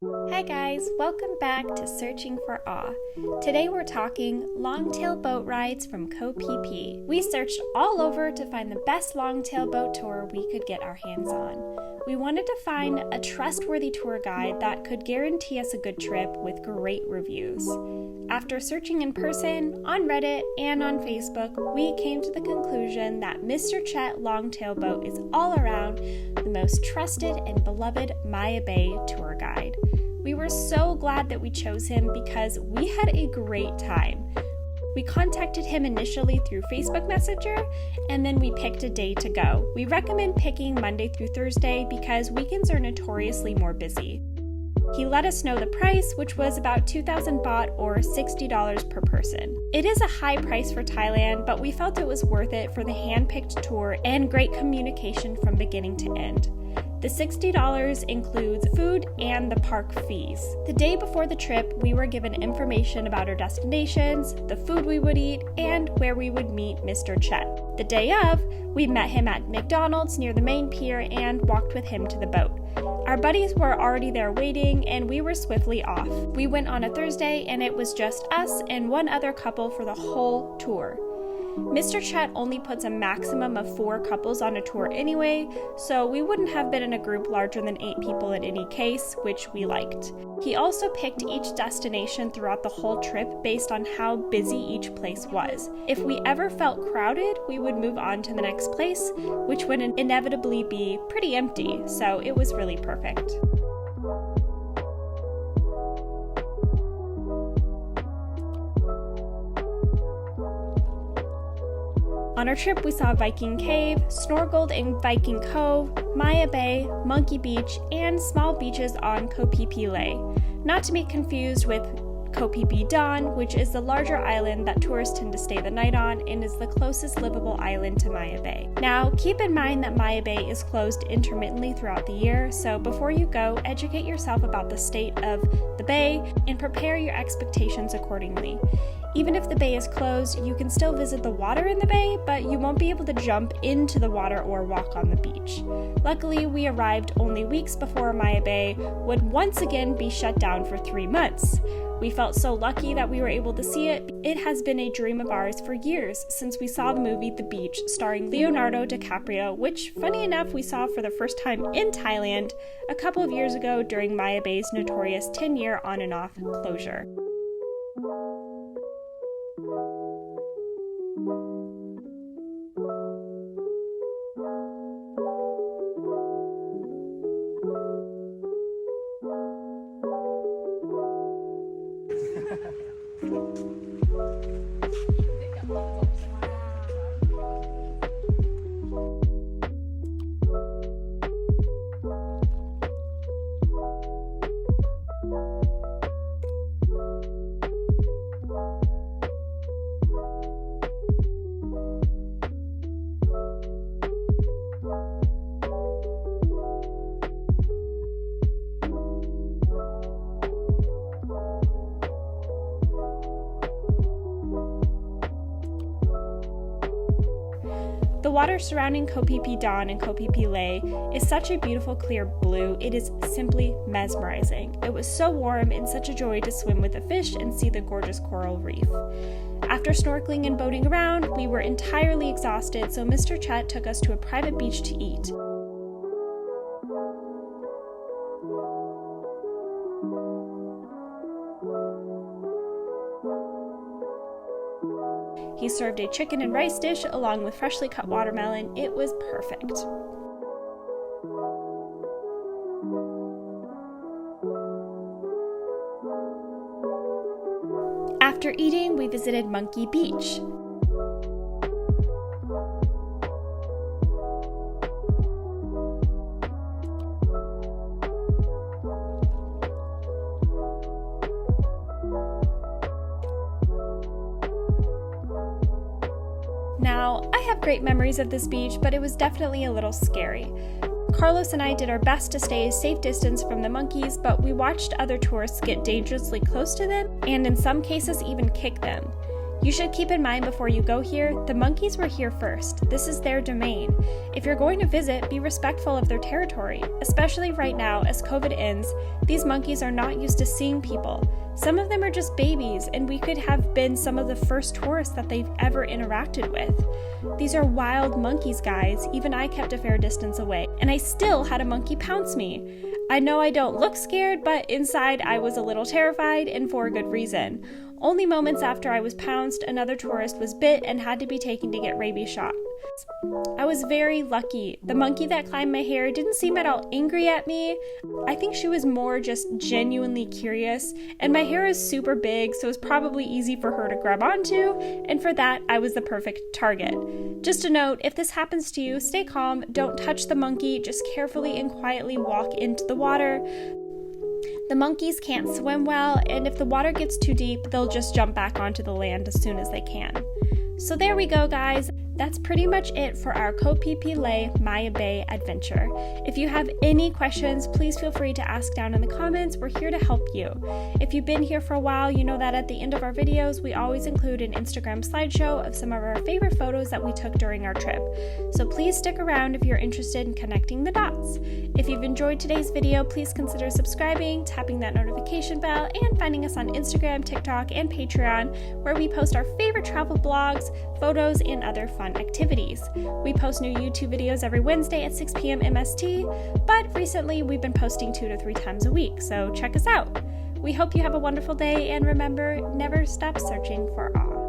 Hi guys, welcome back to Searching for Awe. Today we're talking longtail boat rides from Koh Phi Phi. We searched all over to find the best longtail boat tour we could get our hands on. We wanted to find a trustworthy tour guide that could guarantee us a good trip with great reviews. After searching in person, on Reddit, and on Facebook, we came to the conclusion that Mr. Chet Longtail Boat is all around the most trusted and beloved Maya Bay tour guide. We were so glad that we chose him because we had a great time. We contacted him initially through Facebook Messenger, and then we picked a day to go. We recommend picking Monday through Thursday because weekends are notoriously more busy. He let us know the price, which was about 2,000 baht or $60 per person. It is a high price for Thailand, but we felt it was worth it for the hand-picked tour and great communication from beginning to end. The $60 includes food and the park fees. The day before the trip, we were given information about our destinations, the food we would eat, and where we would meet Mr. Chet. The day of, we met him at McDonald's near the main pier and walked with him to the boat. Our buddies were already there waiting, and we were swiftly off. We went on a Thursday, and it was just us and one other couple for the whole tour. Mr. Chet only puts a maximum of 4 couples on a tour anyway, so we wouldn't have been in a group larger than 8 people in any case, which we liked. He also picked each destination throughout the whole trip based on how busy each place was. If we ever felt crowded, we would move on to the next place, which would inevitably be pretty empty, so it was really perfect. On our trip, we saw Viking Cave, snorkeled in Viking Cove, Maya Bay, Monkey Beach, and small beaches on Koh Phi Phi Lee, not to be confused with Koh Phi Phi Don, which is the larger island that tourists tend to stay the night on and is the closest livable island to Maya Bay. Now, keep in mind that Maya Bay is closed intermittently throughout the year, so before you go, educate yourself about the state of the bay and prepare your expectations accordingly. Even if the bay is closed, you can still visit the water in the bay, but you won't be able to jump into the water or walk on the beach. Luckily, we arrived only weeks before Maya Bay would once again be shut down for 3 months. We felt so lucky that we were able to see it. It has been a dream of ours for years since we saw the movie The Beach starring Leonardo DiCaprio, which, funny enough, we saw for the first time in Thailand a couple of years ago during Maya Bay's notorious 10-year on and off closure. The water surrounding Koh Phi Phi Don and Koh Phi Phi Lee is such a beautiful clear blue, it is simply mesmerizing. It was so warm and such a joy to swim with the fish and see the gorgeous coral reef. After snorkeling and boating around, we were entirely exhausted, so Mr. Chet took us to a private beach to eat. He served a chicken and rice dish along with freshly cut watermelon. It was perfect. After eating, we visited Monkey Beach. Now, I have great memories of this beach, but it was definitely a little scary. Carlos and I did our best to stay a safe distance from the monkeys, but we watched other tourists get dangerously close to them, and in some cases even kick them. You should keep in mind before you go here, the monkeys were here first. This is their domain. If you're going to visit, be respectful of their territory, especially right now as COVID ends. These monkeys are not used to seeing people. Some of them are just babies, and we could have been some of the first tourists that they've ever interacted with. These are wild monkeys, guys. Even I kept a fair distance away, and I still had a monkey pounce me. I know I don't look scared, but inside I was a little terrified, and for a good reason. Only moments after I was pounced, another tourist was bit and had to be taken to get rabies shots. I was very lucky. The monkey that climbed my hair didn't seem at all angry at me. I think she was more just genuinely curious, and my hair is super big, so it's probably easy for her to grab onto, and for that, I was the perfect target. Just a note, if this happens to you, stay calm, don't touch the monkey, just carefully and quietly walk into the water. The monkeys can't swim well, and if the water gets too deep, they'll just jump back onto the land as soon as they can. So there we go, guys. That's pretty much it for our Koh Phi Phi Lee Maya Bay adventure. If you have any questions, please feel free to ask down in the comments. We're here to help you. If you've been here for a while, you know that at the end of our videos, we always include an Instagram slideshow of some of our favorite photos that we took during our trip. So please stick around if you're interested in connecting the dots. If you've enjoyed today's video, please consider subscribing, tapping that notification bell, and finding us on Instagram, TikTok, and Patreon, where we post our favorite travel blogs, photos, and other fun activities. We post new YouTube videos every Wednesday at 6 p.m. MST, but recently we've been posting 2 to 3 times a week, so check us out. We hope you have a wonderful day, and remember, never stop searching for awe.